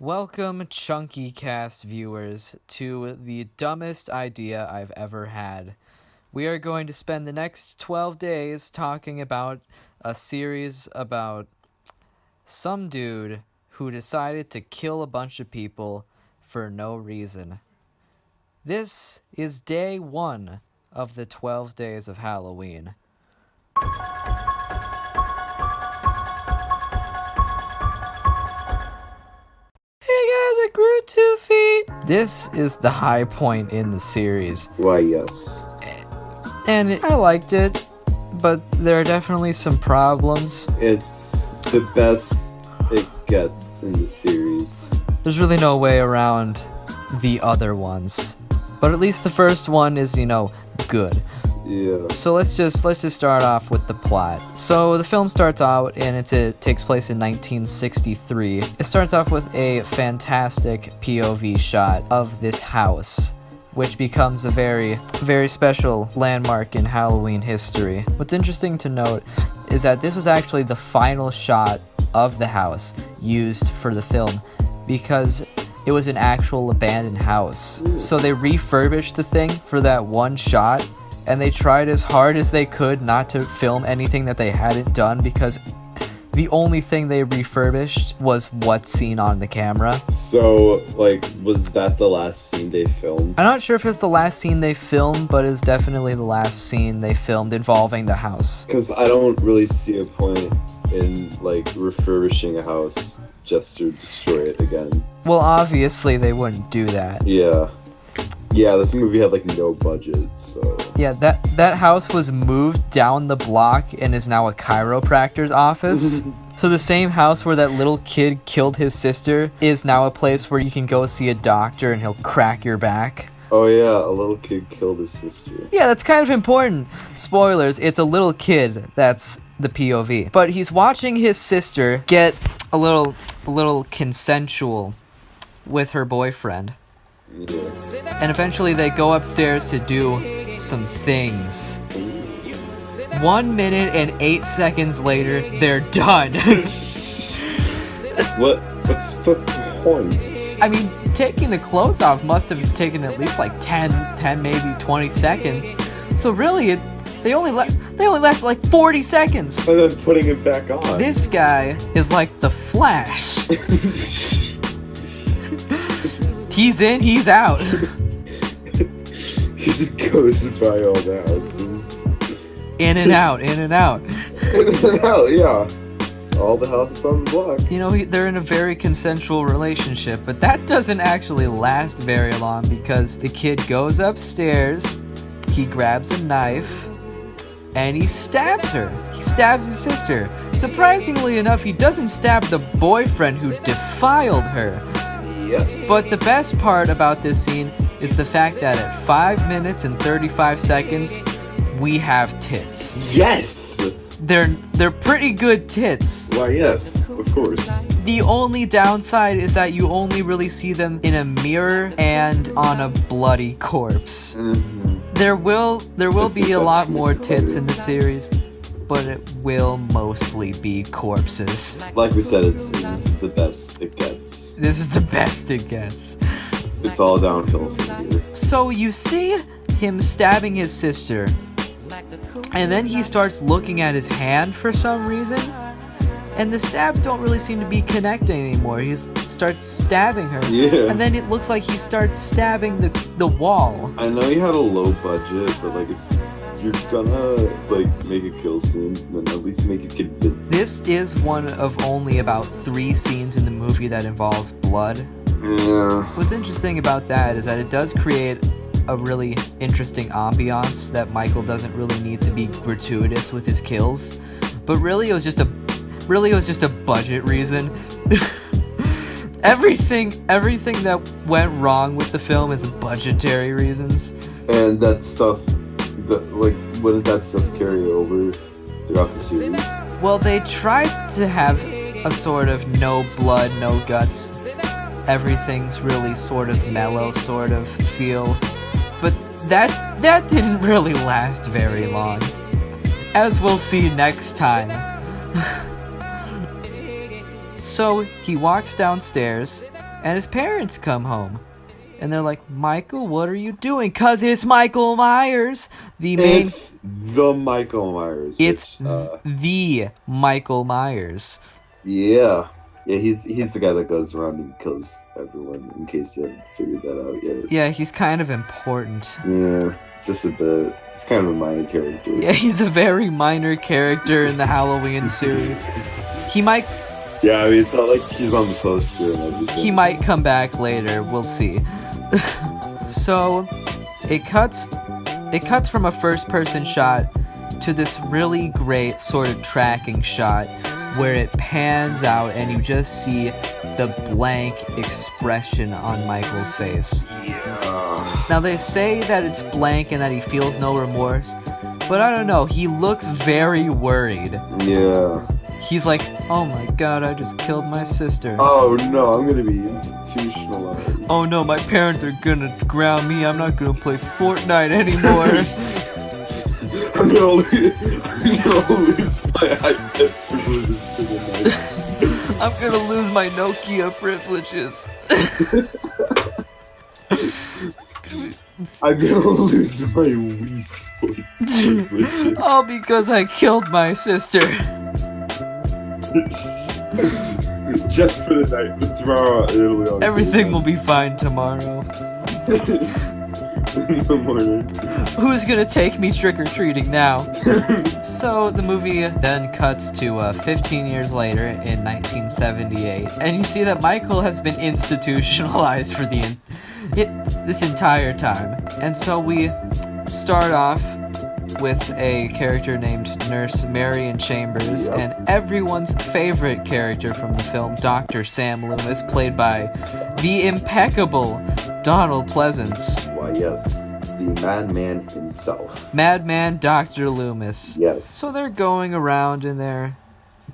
Welcome, Chunky Cast viewers, to the dumbest idea I've ever had. We are going to spend the next 12 days talking about a series about some dude who decided to kill a bunch of people for no reason. This is day 1 of the 12 days of Halloween. I grew 2 feet. This is the high point in the series. Why, yes. And I liked it, but there are definitely some problems. It's the best it gets in the series. There's really no way around the other ones. But at least the first one is, good. Yeah. So let's just start off with the plot. So the film starts out and it takes place in 1963. It starts off with a fantastic POV shot of this house, which becomes a very, very special landmark in Halloween history. What's interesting to note is that this was actually the final shot of the house used for the film because it was an actual abandoned house. So they refurbished the thing for that one shot, and they tried as hard as they could not to film anything that they hadn't done because the only thing they refurbished was what's seen on the camera. So, was that the last scene they filmed? I'm not sure if it's the last scene they filmed, but it's definitely the last scene they filmed involving the house. Because I don't really see a point in, refurbishing a house just to destroy it again. Well, obviously they wouldn't do that. Yeah, this movie had, no budget, so... Yeah, that house was moved down the block and is now a chiropractor's office. So the same house where that little kid killed his sister is now a place where you can go see a doctor and he'll crack your back. Oh yeah, a little kid killed his sister. Yeah, that's kind of important. Spoilers, it's a little kid that's the POV. But he's watching his sister get a little consensual with her boyfriend. Yeah. And eventually they go upstairs to do some things. 1 minute and 8 seconds later, they're done. What's the point? I mean, taking the clothes off must have taken at least 10 maybe 20 seconds. So really, they only left 40 seconds. And then putting it back on. This guy is like the Flash. He's in, he's out. He just goes by all the houses. In and out, in and out. In and out, yeah. All the houses on the block. They're in a very consensual relationship, but that doesn't actually last very long because the kid goes upstairs, he grabs a knife, and he stabs her. He stabs his sister. Surprisingly enough, he doesn't stab the boyfriend who defiled her. Yep. But the best part about this scene is the fact that at 5 minutes and 35 seconds, we have tits. Yes! They're pretty good tits. Why, yes, of course. The only downside is that you only really see them in a mirror and on a bloody corpse. Mm-hmm. There will be a lot more tits in the series, but it will mostly be corpses. Like we said, this is the best it gets. This is the best it gets. It's all downhill from here. So you see him stabbing his sister, and then he starts looking at his hand for some reason, and the stabs don't really seem to be connecting anymore. He starts stabbing her, Yeah. and then it looks like he starts stabbing the wall. I know you had a low budget, but if you're gonna make a kill scene, then at least make it convincing. This is one of only about 3 scenes in the movie that involves blood. Yeah. What's interesting about that is that it does create a really interesting ambiance that Michael doesn't really need to be gratuitous with his kills. But really it was just a budget reason. everything that went wrong with the film is budgetary reasons. And that stuff, wouldn't that stuff carry over throughout the series? Well, they tried to have a sort of no blood, no guts, everything's really sort of mellow sort of feel. But that didn't really last very long. As we'll see next time. So he walks downstairs, and his parents come home. And they're like, Michael, what are you doing? 'Cause it's Michael Myers. It's the Michael Myers. It's the Michael Myers. Yeah. Yeah, he's the guy that goes around and kills everyone, in case you haven't figured that out yet. Yeah, he's kind of important. Yeah, just a bit. He's kind of a minor character. Yeah, he's a very minor character in the Halloween series. He might... Yeah, I mean, it's not like he's on the poster and everything. He might come back later, we'll see. So, it cuts from a first-person shot to this really great sort of tracking shot where it pans out and you just see the blank expression on Michael's face. Yeah. Now, they say that it's blank and that he feels no remorse, but I don't know, he looks very worried. Yeah. He's like, oh my god, I just killed my sister. Oh no, I'm gonna be institutionalized. Oh no, my parents are gonna ground me. I'm not gonna play Fortnite anymore. I'm gonna lose my iPad privileges for the night. I'm gonna lose my Nokia privileges. I'm gonna lose my Wii Sports privileges. All because I killed my sister. Just for the night, but tomorrow it'll be all Everything will be fine tomorrow. in the morning. Who's gonna take me trick-or-treating now? So the movie then cuts to 15 years later in 1978, and you see that Michael has been institutionalized for this entire time. And so we start off with a character named Nurse Marion Chambers, Yep. and everyone's favorite character from the film, Dr. Sam Loomis, played by the impeccable Donald Pleasance. Why, yes, the madman himself. Madman Dr. Loomis. Yes. So they're going around and they're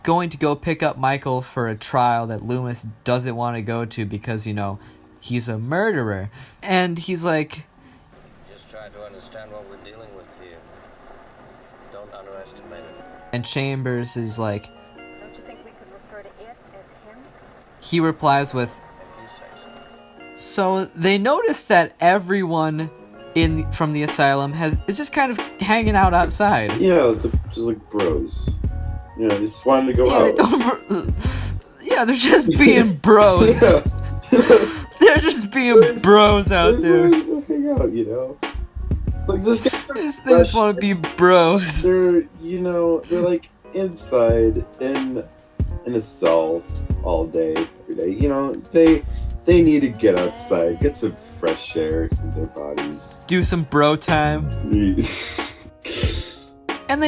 going to go pick up Michael for a trial that Loomis doesn't want to go to because, you know, he's a murderer. And he's like... Just try to understand what we're dealing with here. Don't underestimate it. And Chambers is like... Don't you think we could refer to it as him? He replies with... If you say so. So they notice that everyone from the asylum is just kind of hanging out outside. Yeah, just like bros. You know, they just wanted to go Yeah, out. they're just being bros. Yeah. They're just being bros out They just there. wanted to hang out, you know? It's like this guy. They just want to be bros. They're, you know, they're like inside in a cell all day, every day. You know, they need to get outside, get some fresh air in their bodies. Do some bro time. And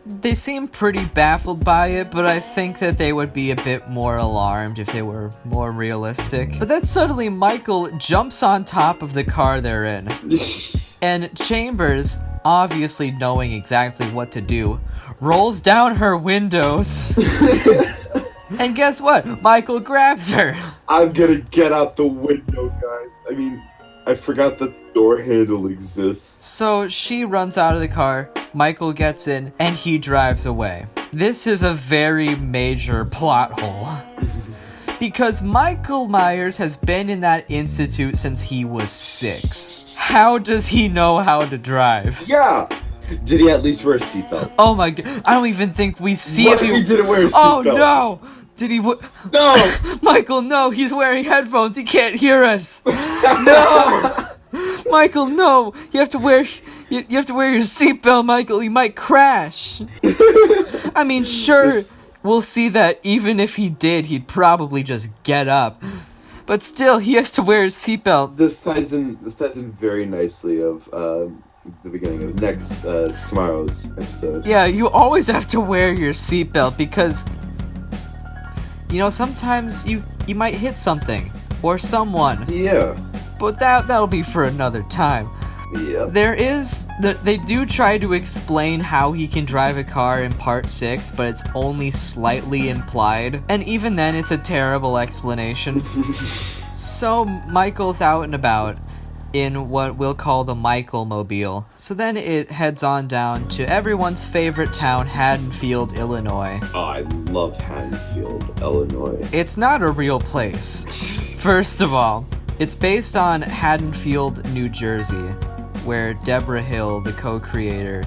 they seem pretty baffled by it, but I think that they would be a bit more alarmed if they were more realistic. But then suddenly Michael jumps on top of the car they're in. And Chambers, obviously knowing exactly what to do, rolls down her windows. And guess what? Michael grabs her. I'm gonna get out the window, guys. I mean, I forgot that the door handle exists. So she runs out of the car, Michael gets in, and he drives away. This is a very major plot hole. Because Michael Myers has been in that institute since he was 6. How does he know how to drive? Yeah! Did he at least wear a seatbelt? Oh my god, I don't even think we see What if if he didn't wear a Oh seatbelt? no! Did he No! Michael, no, he's wearing headphones, he can't hear us! No! Michael, no! You have to wear your seatbelt, Michael, you might crash! I mean, sure, we'll see that even if he did, he'd probably just get up. But still, he has to wear his seatbelt. This ties in very nicely of the beginning of tomorrow's episode. Yeah, you always have to wear your seatbelt because, you know, sometimes you might hit something or someone. Yeah. But that'll be for another time. Yeah. They do try to explain how he can drive a car in part 6, but it's only slightly implied. And even then, it's a terrible explanation. So Michael's out and about, in what we'll call the Michael Mobile. So then it heads on down to everyone's favorite town, Haddonfield, Illinois. Oh, I love Haddonfield, Illinois. It's not a real place. First of all, it's based on Haddonfield, New Jersey, where Deborah Hill, the co-creator,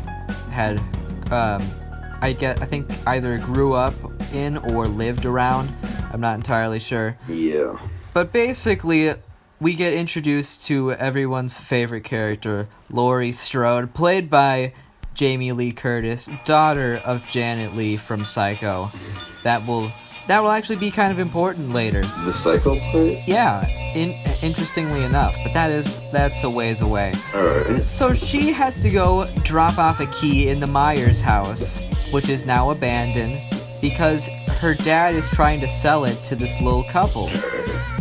had, I think either grew up in or lived around. I'm not entirely sure. Yeah. But basically, we get introduced to everyone's favorite character, Laurie Strode, played by Jamie Lee Curtis, daughter of Janet Leigh from Psycho. That will actually be kind of important later. The Psycho part? Yeah, interestingly enough, but that's a ways away. Alright. So she has to go drop off a key in the Myers house, which is now abandoned, because her dad is trying to sell it to this little couple.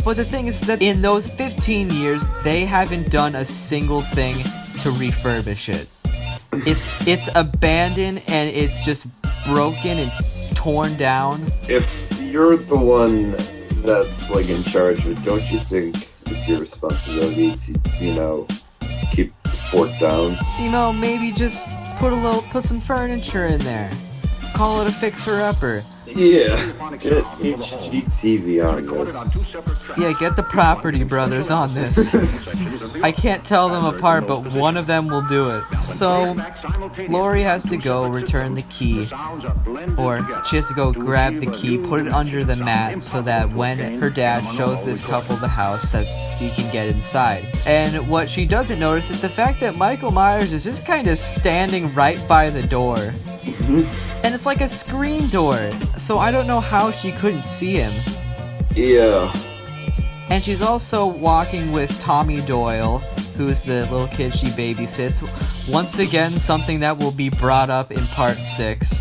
But the thing is that in those 15 years, they haven't done a single thing to refurbish it. It's abandoned and it's just broken and torn down. If you're the one that's like in charge of it, don't you think it's your responsibility to, keep the fort down? Maybe just put some furniture in there. Call it a fixer-upper. Yeah, get HGTV on this. Yeah, get the Property Brothers on this. I can't tell them apart, but one of them will do it. So, Laurie has to go return the key, or she has to go grab the key, put it under the mat, so that when her dad shows this couple the house, that he can get inside. And what she doesn't notice is the fact that Michael Myers is just kind of standing right by the door. And it's like a screen door, so I don't know how she couldn't see him. Yeah. And she's also walking with Tommy Doyle, who's the little kid she babysits. Once again, something that will be brought up in Part 6.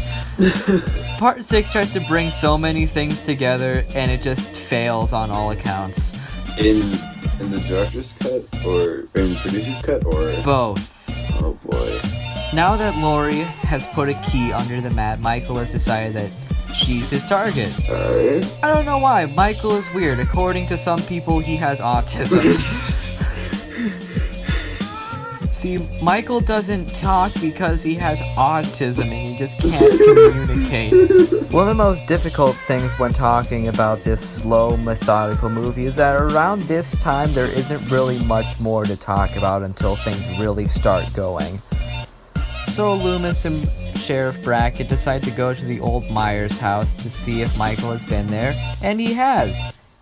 Part 6 tries to bring so many things together, and it just fails on all accounts. In the director's cut, or in the producer's cut, or? Both. Oh boy. Now that Laurie has put a key under the mat, Michael has decided that she's his target. Alright. I don't know why. Michael is weird. According to some people, he has autism. See, Michael doesn't talk because he has autism and he just can't communicate. One of the most difficult things when talking about this slow, methodical movie is that around this time, there isn't really much more to talk about until things really start going. So Loomis and Sheriff Brackett decide to go to the old Myers house to see if Michael has been there, and he has.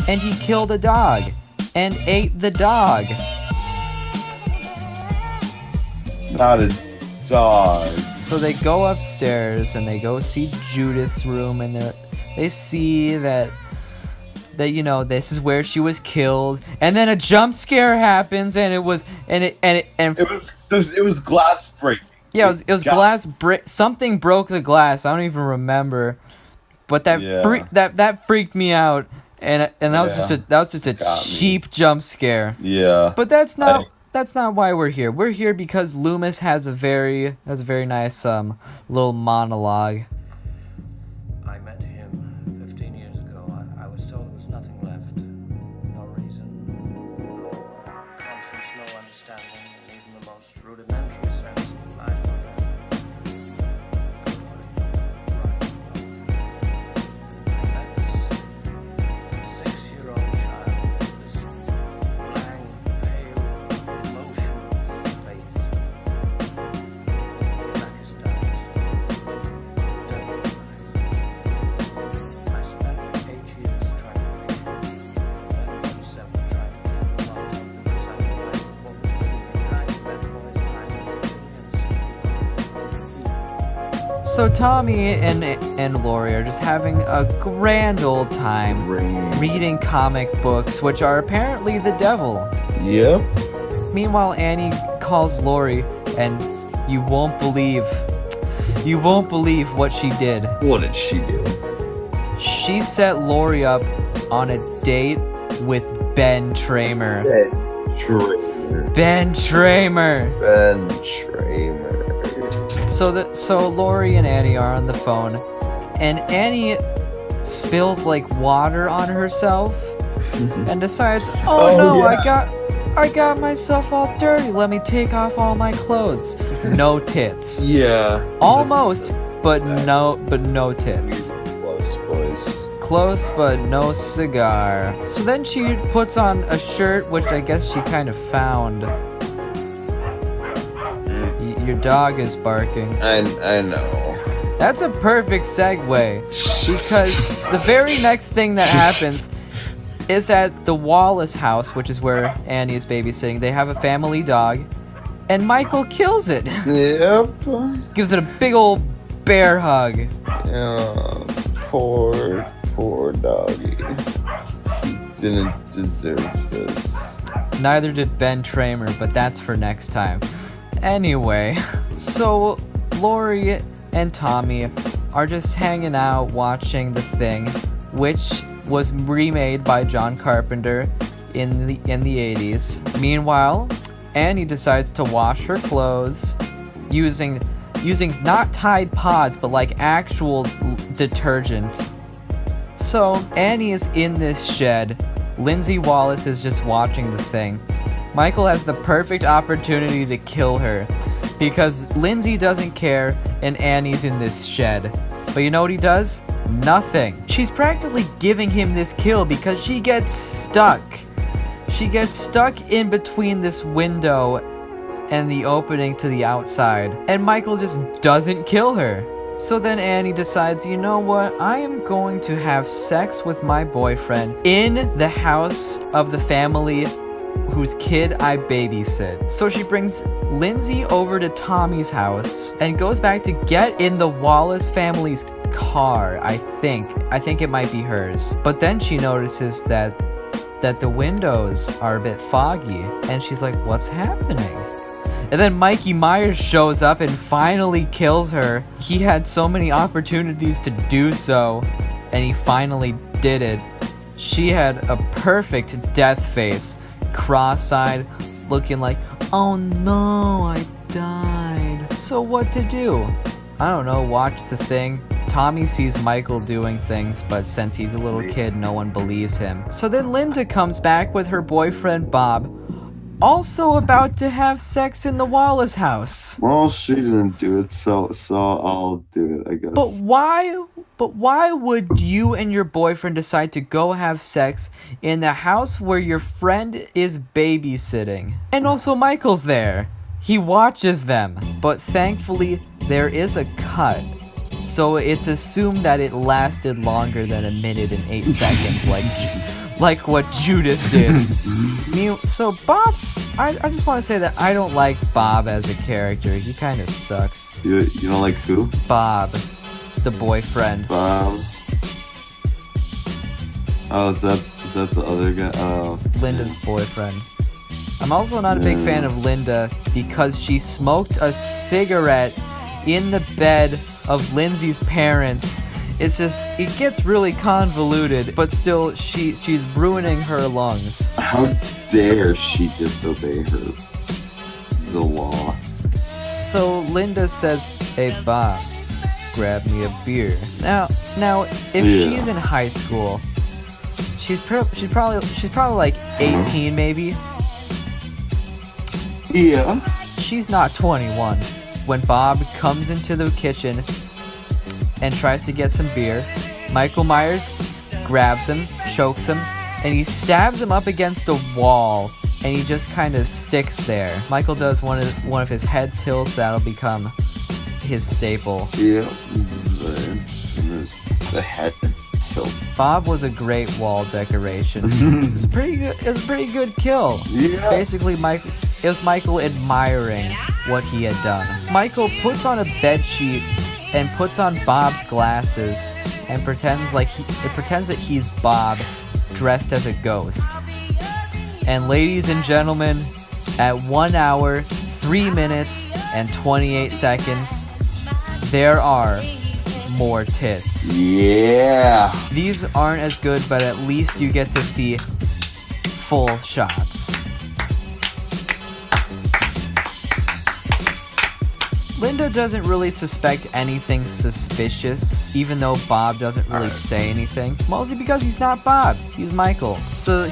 And he killed a dog, and ate the dog. Not a dog. So they go upstairs, and they go see Judith's room, and they see that this is where she was killed, and then a jump scare happens, and it was glass breaking. Yeah, it was glass brick. Something broke the glass. I don't even remember, but that freaked me out, and that was just a cheap jump scare. Yeah. But that's not why we're here. We're here because Loomis has a very nice little monologue. I met him 15 years ago. I was told there was nothing left. No reason. No conscience, no understanding, even the most rudimentary sense of life. So Tommy and Laurie are just having a grand old time reading comic books, which are apparently the devil. Yep. Meanwhile, Annie calls Laurie, and you won't believe what she did. What did she do? She set Laurie up on a date with Ben Tramer. Ben Tramer. So Laurie and Annie are on the phone, and Annie spills like water on herself and decides, oh no, yeah. I got myself all dirty. Let me take off all my clothes. No tits. Yeah. Almost, but no tits. Close, boys. Close, but no cigar. So then she puts on a shirt, which I guess she kind of found. Your dog is barking. I know. That's a perfect segue, because the very next thing that happens is at the Wallace house, which is where Annie is babysitting. They have a family dog, and Michael kills it. Yep. Gives it a big old bear hug. Poor doggy. He didn't deserve this. Neither did Ben Tramer, but that's for next time. Anyway, so Lori and Tommy are just hanging out watching The Thing, which was remade by John Carpenter in the 80s. Meanwhile, Annie decides to wash her clothes using not Tide Pods, but like actual detergent. So Annie is in this shed. Lindsay Wallace is just watching The Thing. Michael has the perfect opportunity to kill her because Lindsay doesn't care and Annie's in this shed. But you know what he does? Nothing. She's practically giving him this kill because she gets stuck. She gets stuck in between this window and the opening to the outside. And Michael just doesn't kill her. So then Annie decides, you know what? I am going to have sex with my boyfriend in the house of the family whose kid I babysit. So she brings Lindsay over to Tommy's house and goes back to get in the Wallace family's car, I think it might be hers. But then she notices that the windows are a bit foggy, and she's like, what's happening? And then Mikey Myers shows up and finally kills her. He had so many opportunities to do so, and he finally did it. She had a perfect death face, cross-eyed, looking like, oh no, I died. So what to do? I don't know, watch The Thing. Tommy sees Michael doing things, but since he's a little kid, no one believes him. So then Linda comes back with her boyfriend Bob, also about to have sex in the Wallace house. Well, she didn't do it, so I'll do it, I guess. But why would you and your boyfriend decide to go have sex in the house where your friend is babysitting? And also Michael's there. He watches them. But thankfully, there is a cut. So it's assumed that it lasted longer than a minute and 8 seconds, like what Judith did. So Bob's, I just want to say that I don't like Bob as a character. He kind of sucks. You don't like who? Bob, the boyfriend. Bob. Oh, is that the other guy? Oh. Linda's boyfriend. I'm also not a big fan of Linda because she smoked a cigarette in the bed of Lindsay's parents. It's just, it gets really convoluted, but still, she's ruining her lungs. How dare she disobey the law? So Linda says, hey Bob, grab me a beer. Now, if she's in high school, she's probably like 18 maybe. Yeah. She's not 21. When Bob comes into the kitchen and tries to get some beer, Michael Myers grabs him, chokes him, and he stabs him up against a wall, and he just kind of sticks there. Michael does one of his head tilts that'll become his staple. Yeah, the head tilt. Bob was a great wall decoration. It was pretty good. It was a pretty good kill. Yeah. Basically, it was Michael admiring what he had done. Michael puts on a bedsheet and puts on Bob's glasses and pretends that he's Bob dressed as a ghost. And ladies and gentlemen, at 1 hour, 3 minutes, and 28 seconds, there are more tits. Yeah. These aren't as good, but at least you get to see full shots. Linda doesn't really suspect anything suspicious, even though Bob doesn't really say anything. Mostly because he's not Bob, he's Michael. So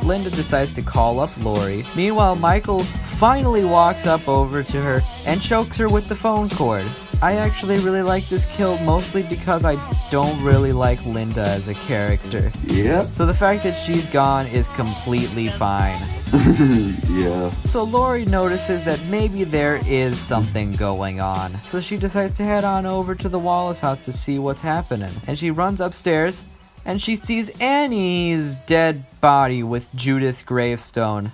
Linda decides to call up Lori. Meanwhile, Michael finally walks up over to her and chokes her with the phone cord. I actually really like this kill, mostly because I don't really like Linda as a character. Yeah. So the fact that she's gone is completely fine. Yeah. So Lori notices that maybe there is something going on. So she decides to head on over to the Wallace house to see what's happening. And she runs upstairs and she sees Annie's dead body with Judith's gravestone.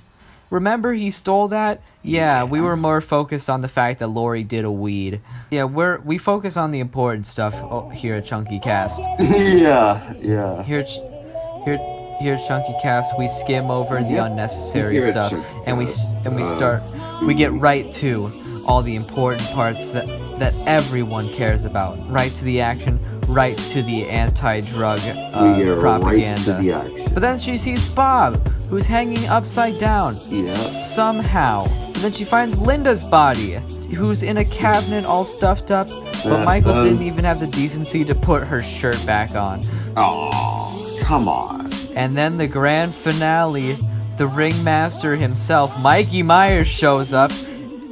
Remember he stole that? Yeah, we were more focused on the fact that Lori did a weed. Yeah, we focus on the important stuff here at Chunky Cast. Yeah. Here at Chunky Cast, we skim over the unnecessary Here at stuff, Chunky and we get right to all the important parts that everyone cares about. Right to the action, right to the anti-drug propaganda. Right to the action. But then she sees Bob, who's hanging upside down. Yeah. Somehow. And then she finds Linda's body, who's in a cabinet all stuffed up, but Michael didn't even have the decency to put her shirt back on. Oh, come on. And then the grand finale, the ringmaster himself, Mikey Myers, shows up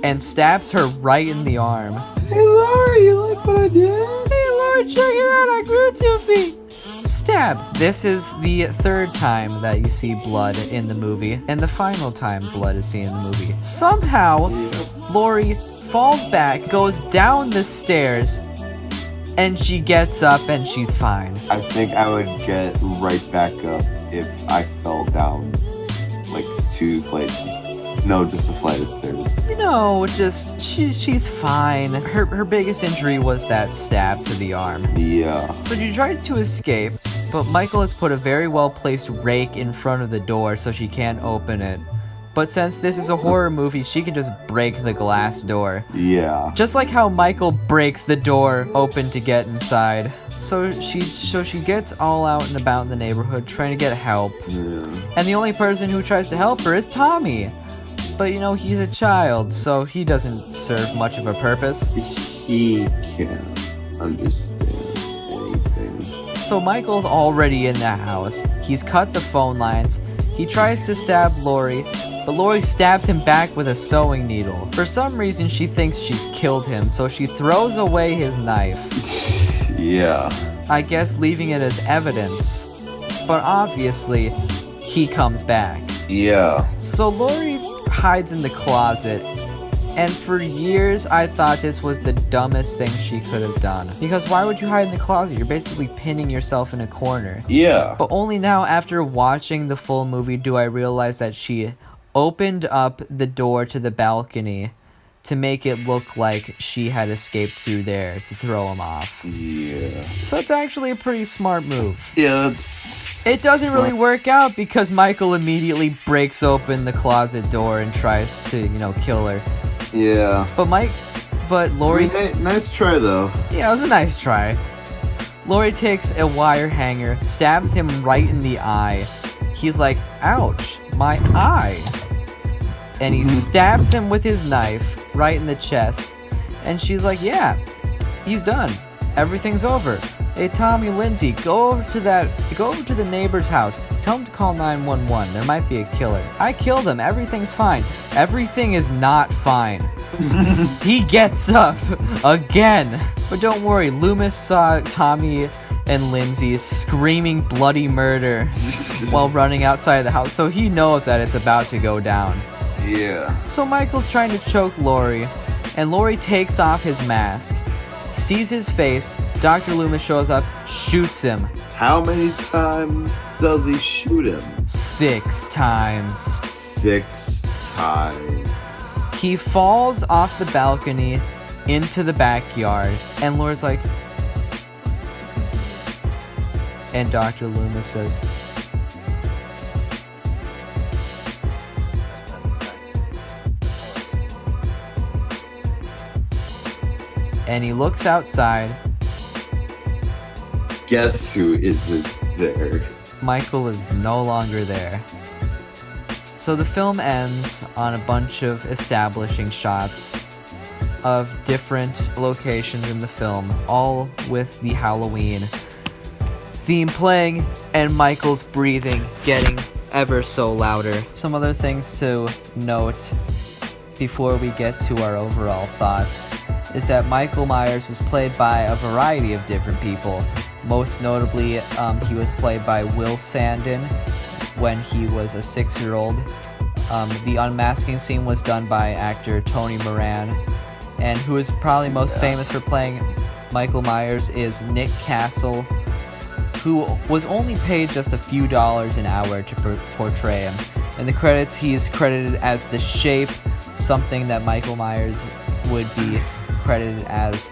and stabs her right in the arm. Hey Lori, you like what I did? Hey Lori, check it out, I grew 2 feet. Stab. This is the third time that you see blood in the movie, and the final time blood is seen in the movie. Somehow, Lori falls back, goes down the stairs, and she gets up and she's fine. I think I would get right back up if I fell down like 2 flights of No, just a flight of stairs. No, just she's fine. Her biggest injury was that stab to the arm. Yeah. So she tries to escape, but Michael has put a very well-placed rake in front of the door so she can't open it. But since this is a horror movie, she can just break the glass door. Yeah. Just like how Michael breaks the door open to get inside. So she gets all out and about in the neighborhood trying to get help. Yeah. And the only person who tries to help her is Tommy. But you know, he's a child, so he doesn't serve much of a purpose. He can't understand anything. So Michael's already in the house. He's cut the phone lines. He tries to stab Lori, but Lori stabs him back with a sewing needle. For some reason, she thinks she's killed him, so she throws away his knife. Yeah. I guess leaving it as evidence. But obviously, he comes back. Yeah. So Lori hides in the closet, and for years I thought this was the dumbest thing she could have done. Because why would you hide in the closet? You're basically pinning yourself in a corner. Yeah. But only now, after watching the full movie, do I realize that she opened up the door to the balcony to make it look like she had escaped through there to throw him off. Yeah. So it's actually a pretty smart move. Yeah, it's... It doesn't really work out because Michael immediately breaks open the closet door and tries to, kill her. Yeah. But Lori... Nice try, though. Yeah, it was a nice try. Lori takes a wire hanger, stabs him right in the eye. He's like, ouch, my eye. And he stabs him with his knife right in the chest. And she's like, yeah, he's done. Everything's over. Hey, Tommy, Lindsay, go over to the neighbor's house. Tell him to call 911. There might be a killer. I killed him. Everything's fine. Everything is not fine. He gets up again. But don't worry, Loomis saw Tommy and Lindsay screaming bloody murder while running outside the house, so he knows that it's about to go down. Yeah. So Michael's trying to choke Lori, and Lori takes off his mask. Sees his face, Dr. Loomis shows up, shoots him. How many times does he shoot him? 6 times. 6 times. He falls off the balcony into the backyard, and Lori's like... And Dr. Loomis says... And he looks outside. Guess who isn't there? Michael is no longer there. So the film ends on a bunch of establishing shots of different locations in the film, all with the Halloween theme playing and Michael's breathing getting ever so louder. Some other things to note before we get to our overall thoughts is that Michael Myers is played by a variety of different people. Most notably, he was played by Will Sandin when he was a 6-year-old. The unmasking scene was done by actor Tony Moran, and who is probably most famous for playing Michael Myers is Nick Castle, who was only paid just a few dollars an hour to portray him. In the credits, he is credited as the Shape, something that Michael Myers would be credited as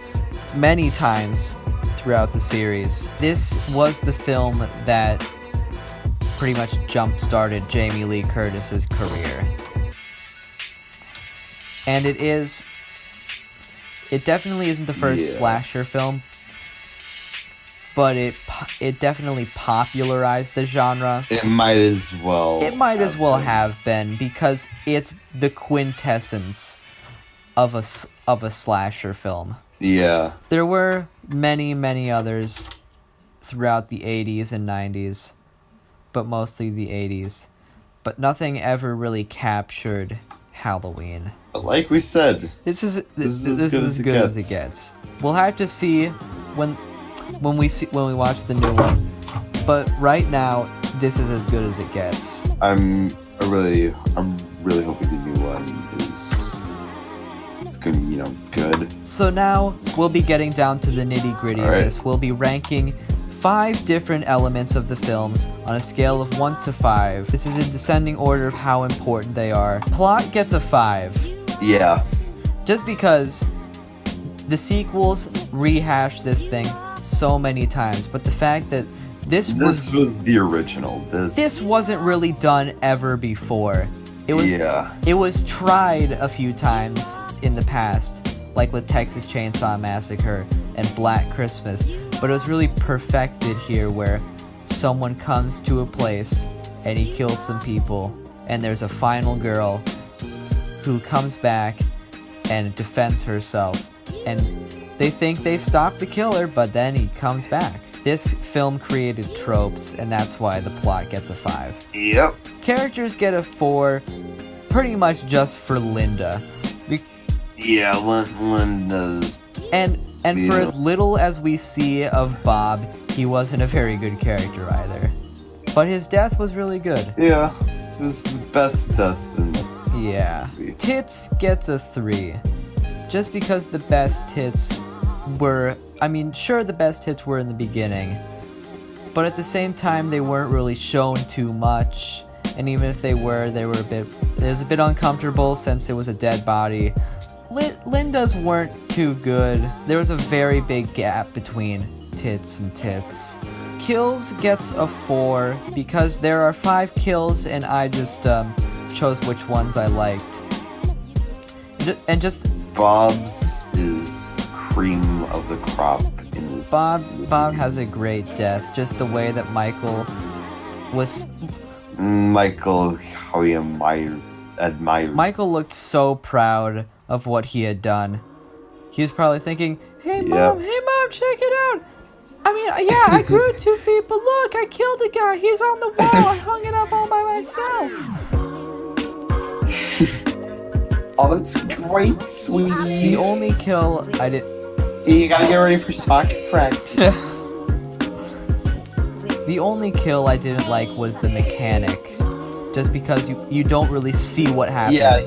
many times throughout the series. This was the film that pretty much jump-started Jamie Lee Curtis's career. And it definitely isn't the first slasher film, but it definitely popularized the genre. It might as well. It might as well have been, because it's the quintessence of a slasher film. Yeah. There were many others throughout the 80s and 90s, but mostly the 80s. But nothing ever really captured Halloween. But like we said, This is as good as it gets. We'll have to see when we watch the new one. But right now, this is as good as it gets. I'm really hoping the new one is gonna be, good. So now we'll be getting down to the nitty-gritty of this. We'll be ranking 5 different elements of the films on a scale of 1 to 5. This is in descending order of how important they are. Plot gets a 5. Yeah. Just because the sequels rehash this thing so many times, but the fact that this was the original. This wasn't really done ever before. It was tried a few times in the past, like with Texas Chainsaw Massacre and Black Christmas, but it was really perfected here, where someone comes to a place and he kills some people, and there's a final girl who comes back and defends herself, and they think they stopped the killer, but then he comes back. This film created tropes, and that's why the plot gets a 5. Yep. Characters get a 4, pretty much just for Linda. Yeah, Linda's... And for as little as we see of Bob, he wasn't a very good character either. But his death was really good. Yeah, it was the best death in the movie. Yeah. Tits gets a 3. Just because the best hits were... sure, the best hits were in the beginning, but at the same time, they weren't really shown too much. And even if they were a bit uncomfortable since it was a dead body. Linda's weren't too good. There was a very big gap between tits and tits. Kills gets a 4 because there are 5 kills, and I just chose which ones I liked. And just Bob's is cream of the crop in this. Bob has a great death. Just the way that Michael, how he admires. Michael looked so proud of what he had done. He was probably thinking, Hey mom, check it out. I grew 2 feet, but look, I killed the guy. He's on the wall. I hung it up all by myself. Oh, that's great, sweetie. The only kill I did... You gotta get ready for soccer practice. The only kill I didn't like was the mechanic. Just because you don't really see what happens. That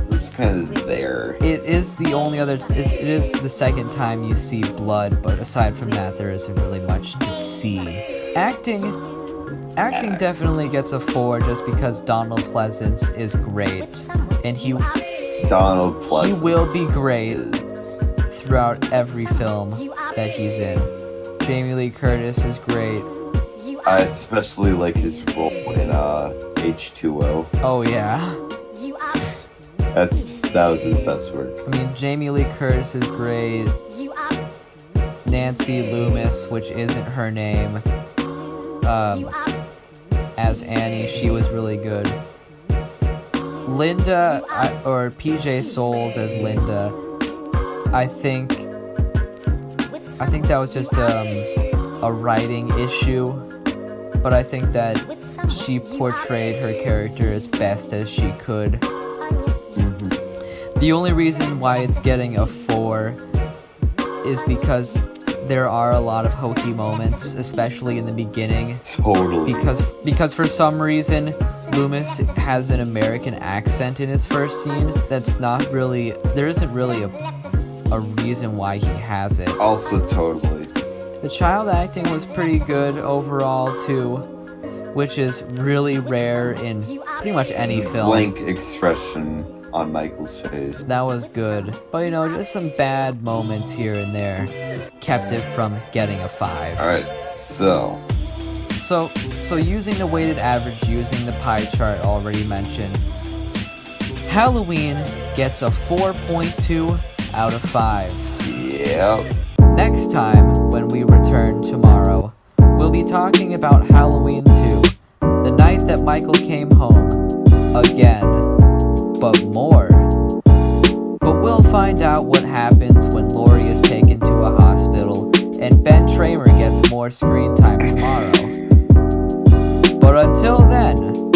was kind of there. It is it is the second time you see blood, but aside from that, there isn't really much to see. Acting definitely gets a 4 just because Donald Pleasance is great, and he will be great throughout every film that he's in. Jamie Lee Curtis is great. I especially like his role in H2O. Oh yeah. That was his best work. Jamie Lee Curtis is great. Nancy Loomis, which isn't her name, as Annie, she was really good. Linda, or PJ Souls as Linda, I think that was just a writing issue, but I think that she portrayed her character as best as she could. The only reason why it's getting a 4 is because there are a lot of hokey moments, especially in the beginning. Totally. Because for some reason, Loomis has an American accent in his first scene. That's not really... There isn't really a reason why he has it. Also, totally. The child acting was pretty good overall, too, which is really rare in pretty much any film. Blank expression on Michael's face. That was good. But, just some bad moments here and there kept it from getting a 5. Alright, so using the weighted average, using the pie chart already mentioned, Halloween gets a 4.2 out of 5. Yep. Next time, when we return tomorrow, we'll be talking about Halloween 2, the night that Michael came home, again, but more. But we'll find out what happens when Laurie is taken to a hospital and Ben Tramer gets more screen time tomorrow. But until then,